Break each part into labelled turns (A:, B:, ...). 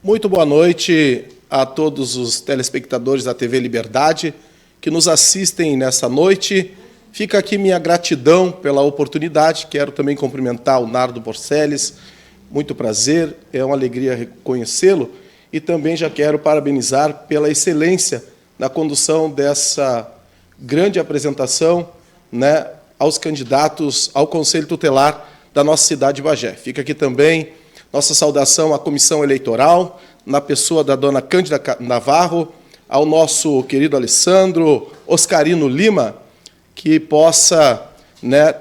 A: Muito boa noite a todos os telespectadores da TV Liberdade que nos assistem nessa noite. Fica aqui minha gratidão pela oportunidade. Quero também cumprimentar o Nardo Borceles. Muito prazer, é uma alegria reconhecê-lo. E também já quero parabenizar pela excelência na condução dessa grande apresentação, aos candidatos ao Conselho Tutelar da nossa cidade de Bagé. Fica aqui também nossa saudação à comissão eleitoral, na pessoa da dona Cândida Navarro, ao nosso querido Alessandro Oscarino Lima, que possa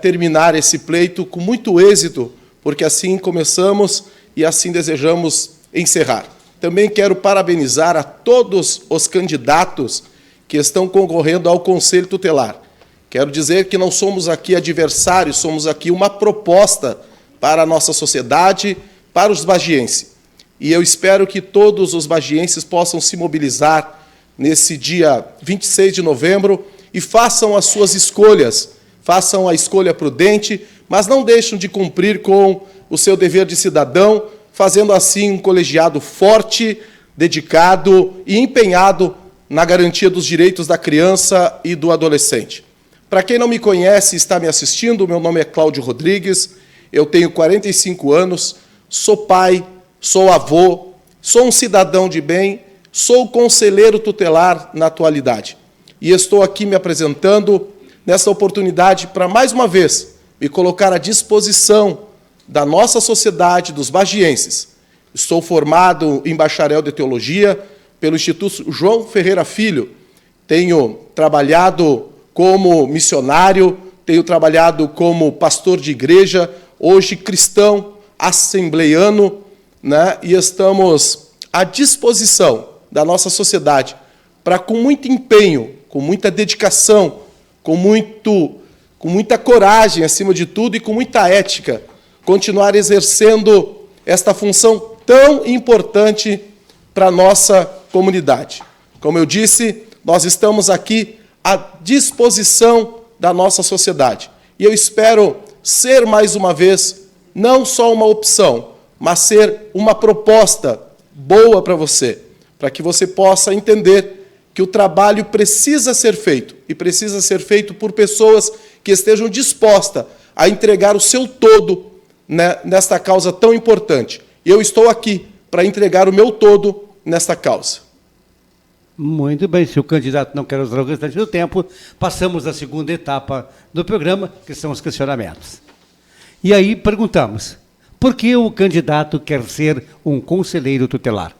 A: terminar esse pleito com muito êxito, porque assim começamos e assim desejamos encerrar. Também quero parabenizar a todos os candidatos que estão concorrendo ao Conselho Tutelar. Quero dizer que não somos aqui adversários, somos aqui uma proposta para a nossa sociedade, para os bagienses. E eu espero que todos os bagienses possam se mobilizar nesse dia 26 de novembro e façam as suas escolhas, façam a escolha prudente, mas não deixem de cumprir com o seu dever de cidadão, fazendo assim um colegiado forte, dedicado e empenhado na garantia dos direitos da criança e do adolescente. Para quem não me conhece e está me assistindo, meu nome é Cláudio Rodrigues, eu tenho 45 anos, sou pai, sou avô, sou um cidadão de bem, sou conselheiro tutelar na atualidade. E estou aqui me apresentando nessa oportunidade para, mais uma vez, me colocar à disposição da nossa sociedade, dos bagienses. Estou formado em bacharel de teologia pelo Instituto João Ferreira Filho. Tenho trabalhado como missionário, tenho trabalhado como pastor de igreja, hoje cristão, assembleiano, e estamos à disposição da nossa sociedade para, com muito empenho, com muita dedicação, com muita coragem, acima de tudo, e com muita ética, continuar exercendo esta função tão importante para a nossa comunidade. Como eu disse, nós estamos aqui à disposição da nossa sociedade. E eu espero ser, mais uma vez, não só uma opção, mas ser uma proposta boa para você, para que você possa entender que o trabalho precisa ser feito, e precisa ser feito por pessoas que estejam dispostas a entregar o seu todo nesta causa tão importante. E eu estou aqui para entregar o meu todo nesta causa.
B: Muito bem, se o candidato não quer usar o restante do tempo, passamos à segunda etapa do programa, que são os questionamentos. E aí perguntamos, por que o candidato quer ser um conselheiro tutelar?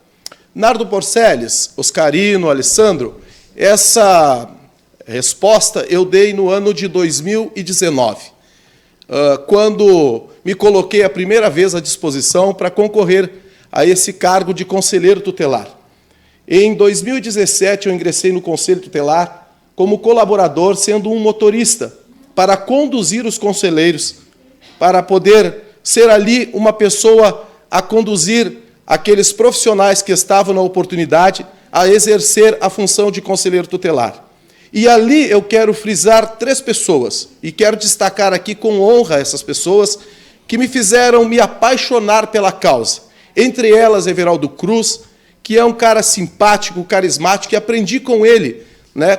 A: Nardo Borceles, Oscarino, Alessandro, essa resposta eu dei no ano de 2019, quando me coloquei a primeira vez à disposição para concorrer a esse cargo de conselheiro tutelar. Em 2017, eu ingressei no Conselho Tutelar como colaborador, sendo um motorista, para conduzir os conselheiros, para poder ser ali uma pessoa a conduzir aqueles profissionais que estavam na oportunidade a exercer a função de conselheiro tutelar. E ali eu quero frisar 3 pessoas, e quero destacar aqui com honra essas pessoas que me fizeram me apaixonar pela causa. Entre elas, Everaldo Cruz, que é um cara simpático, carismático, e aprendi com ele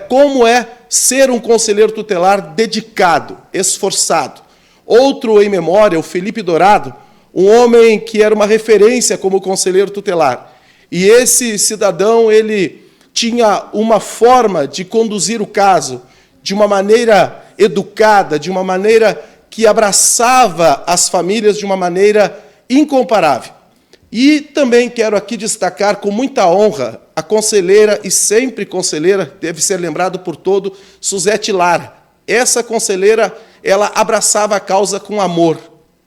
A: como é ser um conselheiro tutelar dedicado, esforçado. Outro em memória, o Felipe Dourado, um homem que era uma referência como conselheiro tutelar. E esse cidadão, ele tinha uma forma de conduzir o caso de uma maneira educada, de uma maneira que abraçava as famílias de uma maneira incomparável. E também quero aqui destacar com muita honra a conselheira, e sempre conselheira, deve ser lembrado por todo, Suzete Lara. Essa conselheira, ela abraçava a causa com amor,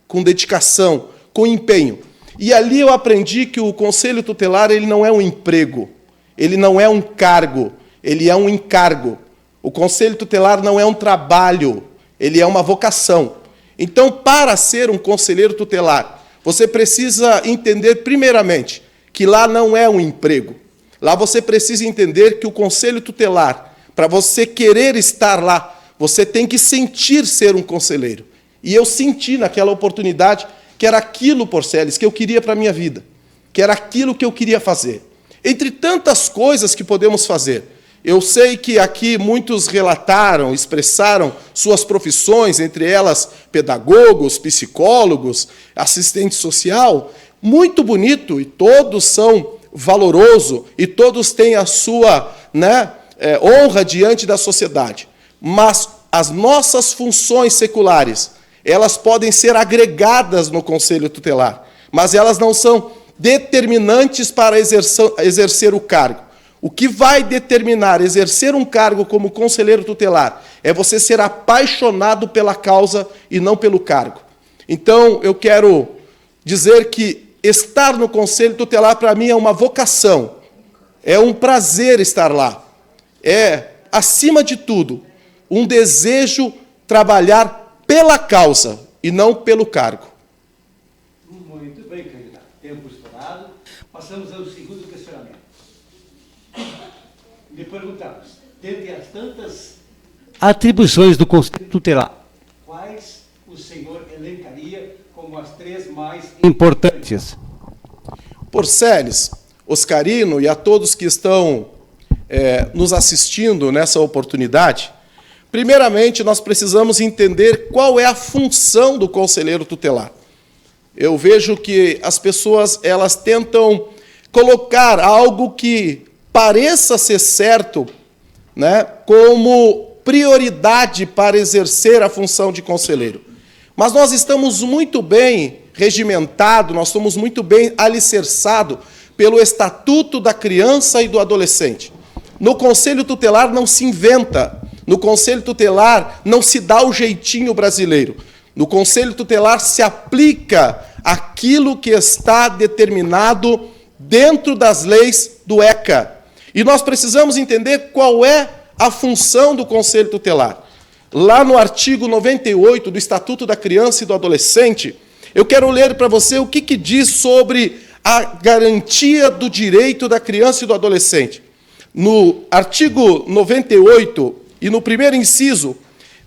A: com dedicação, com empenho. E ali eu aprendi que o Conselho Tutelar ele não é um emprego, ele não é um cargo, ele é um encargo. O Conselho Tutelar não é um trabalho, ele é uma vocação. Então, para ser um conselheiro tutelar, você precisa entender, primeiramente, que lá não é um emprego. Lá você precisa entender que o Conselho Tutelar, para você querer estar lá, você tem que sentir ser um conselheiro. E eu senti naquela oportunidade que era aquilo, Borceles, que eu queria para a minha vida. que era aquilo que eu queria fazer. Entre tantas coisas que podemos fazer, eu sei que aqui muitos relataram, expressaram suas profissões, entre elas pedagogos, psicólogos, assistente social. Muito bonito, e todos são valorosos, e todos têm a sua honra diante da sociedade. Mas as nossas funções seculares, elas podem ser agregadas no Conselho Tutelar, mas elas não são determinantes para exercer o cargo. O que vai determinar exercer um cargo como conselheiro tutelar é você ser apaixonado pela causa e não pelo cargo. Então, eu quero dizer que estar no Conselho Tutelar, para mim, é uma vocação, é um prazer estar lá. É, acima de tudo, um desejo trabalhar pela causa e não pelo cargo.
B: Muito bem, candidato. Tempo estourado. Passamos ao segundo questionamento. Lhe perguntamos, dentre as tantas atribuições do Conselho Tutelar, quais o senhor elencaria como as 3 mais importantes?
A: Porceles, Oscarino e a todos que estão nos assistindo nessa oportunidade, primeiramente, nós precisamos entender qual é a função do conselheiro tutelar. Eu vejo que as pessoas elas tentam colocar algo que pareça ser certo, como prioridade para exercer a função de conselheiro. Mas nós estamos muito bem regimentados, nós estamos muito bem alicerçados pelo Estatuto da Criança e do Adolescente. No Conselho Tutelar não se inventa, no Conselho Tutelar não se dá o jeitinho brasileiro. No Conselho Tutelar se aplica aquilo que está determinado dentro das leis do ECA. E nós precisamos entender qual é a função do Conselho Tutelar. Lá no artigo 98 do Estatuto da Criança e do Adolescente, eu quero ler para você o que diz sobre a garantia do direito da criança e do adolescente. No artigo 98, e no primeiro inciso,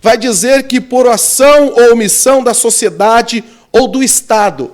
A: vai dizer que por ação ou omissão da sociedade ou do Estado,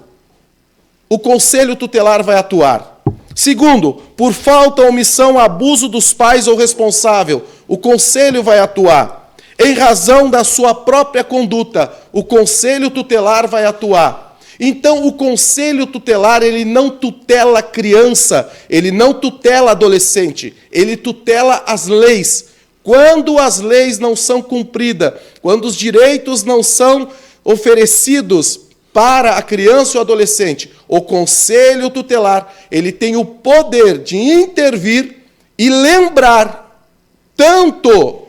A: o Conselho Tutelar vai atuar. Segundo, por falta, omissão, abuso dos pais ou responsável, o Conselho vai atuar. Em razão da sua própria conduta, o Conselho Tutelar vai atuar. Então, o Conselho Tutelar, ele não tutela a criança, ele não tutela adolescente, ele tutela as leis. Quando as leis não são cumpridas, quando os direitos não são oferecidos para a criança e o adolescente, o Conselho Tutelar, ele tem o poder de intervir e lembrar tanto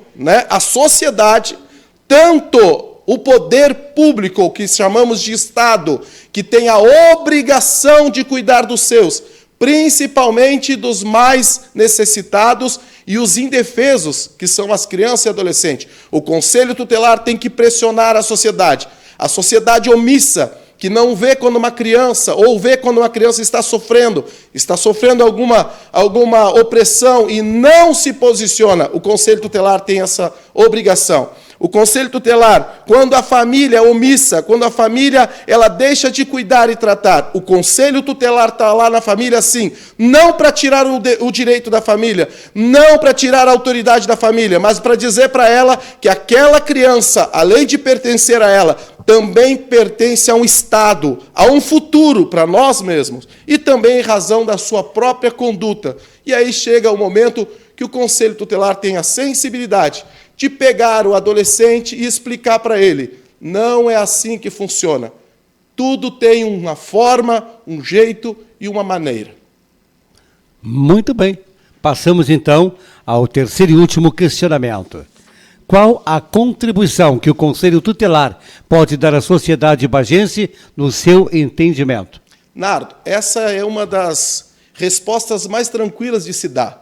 A: a sociedade, tanto o poder público, que chamamos de Estado, que tem a obrigação de cuidar dos seus, principalmente dos mais necessitados e os indefesos, que são as crianças e adolescentes. O Conselho Tutelar tem que pressionar a sociedade omissa, que não vê quando uma criança, ou vê quando uma criança está sofrendo alguma opressão e não se posiciona. O Conselho Tutelar tem essa obrigação. O Conselho Tutelar, quando a família é omissa, quando a família ela deixa de cuidar e tratar, o Conselho Tutelar está lá na família, sim, não para tirar o direito da família, não para tirar a autoridade da família, mas para dizer para ela que aquela criança, além de pertencer a ela, também pertence a um Estado, a um futuro para nós mesmos, e também em razão da sua própria conduta. E aí chega o momento que o Conselho Tutelar tem a sensibilidade de pegar o adolescente e explicar para ele, não é assim que funciona. Tudo tem uma forma, um jeito e uma maneira.
B: Muito bem. Passamos, então, ao terceiro e último questionamento. Qual a contribuição que o Conselho Tutelar pode dar à sociedade bagense no seu entendimento?
A: Nardo, essa é uma das respostas mais tranquilas de se dar.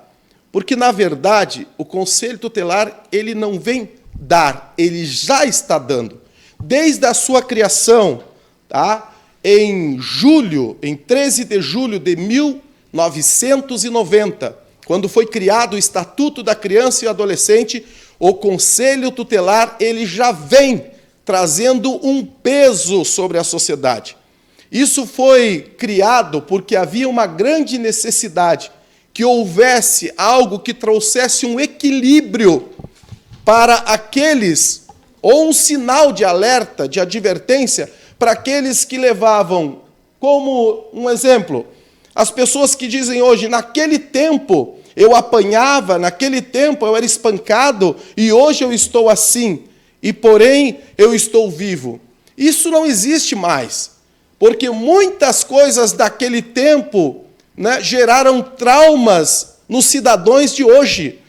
A: Porque, na verdade, o Conselho Tutelar ele não vem dar, ele já está dando. Desde a sua criação, em 13 de julho de 1990, quando foi criado o Estatuto da Criança e Adolescente, o Conselho Tutelar ele já vem trazendo um peso sobre a sociedade. Isso foi criado porque havia uma grande necessidade que houvesse algo que trouxesse um equilíbrio para aqueles, ou um sinal de alerta, de advertência, para aqueles que levavam, como um exemplo, as pessoas que dizem hoje, naquele tempo eu apanhava, naquele tempo eu era espancado, e hoje eu estou assim, e porém eu estou vivo. Isso não existe mais, porque muitas coisas daquele tempo, né, geraram traumas nos cidadãos de hoje.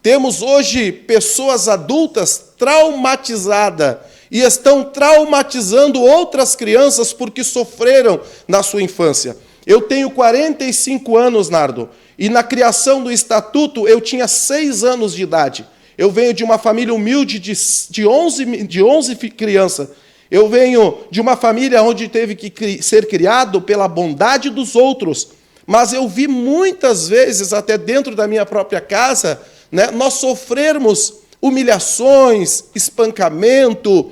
A: Temos hoje pessoas adultas traumatizadas e estão traumatizando outras crianças porque sofreram na sua infância. Eu tenho 45 anos, Nardo, e na criação do Estatuto eu tinha 6 anos de idade. Eu venho de uma família humilde de 11 crianças. Eu venho de uma família onde teve que ser criado pela bondade dos outros. Mas eu vi muitas vezes, até dentro da minha própria casa, né, nós sofrermos humilhações, espancamento,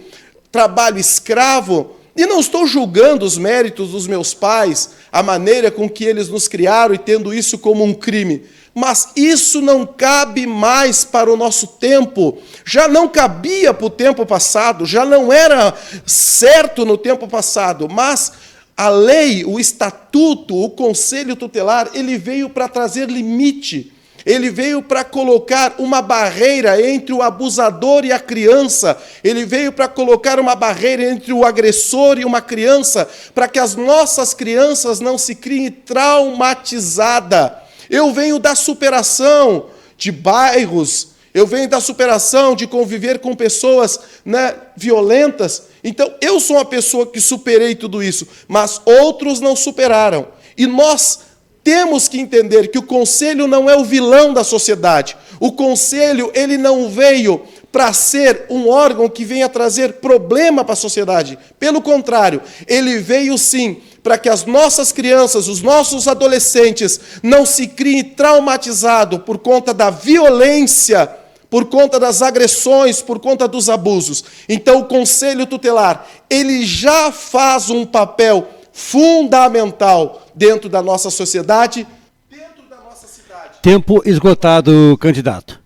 A: trabalho escravo. E não estou julgando os méritos dos meus pais, a maneira com que eles nos criaram e tendo isso como um crime. Mas isso não cabe mais para o nosso tempo. Já não cabia para o tempo passado, já não era certo no tempo passado. Mas a lei, o estatuto, o conselho tutelar, ele veio para trazer limite. Ele veio para colocar uma barreira entre o abusador e a criança. Ele veio para colocar uma barreira entre o agressor e uma criança, para que as nossas crianças não se criem traumatizadas. Eu venho da superação de bairros, eu venho da superação de conviver com pessoas, né, violentas. Então, eu sou uma pessoa que superei tudo isso, mas outros não superaram. E nós temos que entender que o conselho não é o vilão da sociedade. O conselho, ele não veio para ser um órgão que venha trazer problema para a sociedade. Pelo contrário, ele veio sim para que as nossas crianças, os nossos adolescentes, não se criem traumatizados por conta da violência, por conta das agressões, por conta dos abusos. Então, o Conselho Tutelar, ele já faz um papel fundamental dentro da nossa sociedade, dentro da nossa cidade.
B: Tempo esgotado, candidato.